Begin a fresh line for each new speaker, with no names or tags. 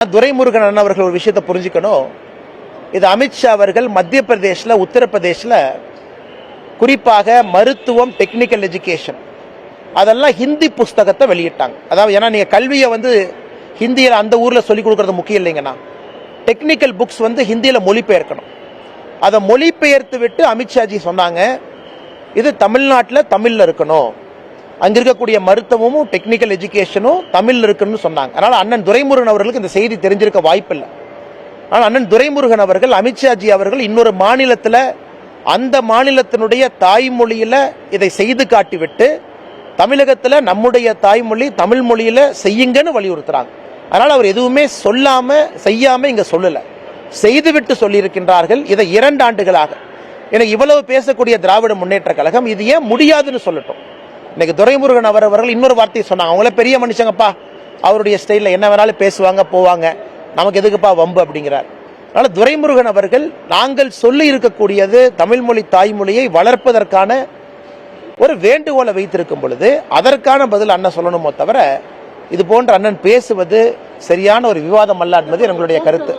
துரைமுருகன் அண்ணன் அவர்கள் ஒரு விஷயத்தை புரிஞ்சுக்கணும். இது அமித்ஷா அவர்கள் மத்திய பிரதேஷ்ல, உத்தரப்பிரதேஷ்ல குறிப்பாக மருத்துவம், டெக்னிக்கல் எஜுகேஷன் அதெல்லாம் ஹிந்தி புஸ்தகத்தை வெளியிட்டாங்க. அதாவது ஏன்னா நீங்க கல்வியை ஹிந்தியில் அந்த ஊர்ல சொல்லிக் கொடுக்கறது முக்கியம் இல்லைங்கண்ணா. டெக்னிக்கல் புக்ஸ் ஹிந்தியில மொழிபெயர்க்கணும். அதை மொழிபெயர்த்து விட்டு அமித்ஷாஜி சொன்னாங்க, இது தமிழ்நாட்டில் தமிழ்ல இருக்கணும், அங்க இருக்கக்கூடிய மருத்துவமும் டெக்னிக்கல் எஜுகேஷனும் தமிழ்ல இருக்குன்னு சொன்னாங்க. அதனால அண்ணன் துரைமுருகன் அவர்களுக்கு இந்த செய்தி தெரிஞ்சிருக்க வாய்ப்பில்லை. ஆனால் அண்ணன் துரைமுருகன் அவர்கள், அமித்ஷாஜி அவர்கள் இன்னொரு மாநிலத்தில் அந்த மாநிலத்தினுடைய தாய்மொழியில இதை செய்து காட்டிவிட்டு தமிழகத்தில் நம்முடைய தாய்மொழி தமிழ் மொழியில செய்யுங்கன்னு வலியுறுத்துறாங்க. அதனால அவர் எதுவுமே சொல்லாம செய்யாம இங்க சொல்லல, செய்துவிட்டு சொல்லியிருக்கின்றார்கள். இதை 2 ஆண்டுகளாக எனக்கு இவ்வளவு பேசக்கூடிய திராவிட முன்னேற்ற கழகம் இது ஏன் முடியாதுன்னு சொல்லட்டும். இன்னைக்கு துரைமுருகன் அவர்கள் இன்னொரு வார்த்தையை சொன்னாங்க, அவங்கள பெரிய மனுஷங்கப்பா, அவருடைய ஸ்டைல என்ன வேணாலும் பேசுவாங்க போவாங்க, நமக்கு எதுக்குப்பா வம்பு அப்படிங்கிறார். அதனால துரைமுருகன் அவர்கள் நாங்கள் சொல்லி இருக்கக்கூடியது தமிழ் மொழி தாய்மொழியை வளர்ப்பதற்கான ஒரு வேண்டுகோளை வைத்திருக்கும் பொழுது அதற்கான பதில் அண்ணன் சொல்லணுமோ தவிர இது போன்ற அண்ணன் பேசுவது சரியான ஒரு விவாதம் அல்ல என்பது எங்களுடைய கருத்து.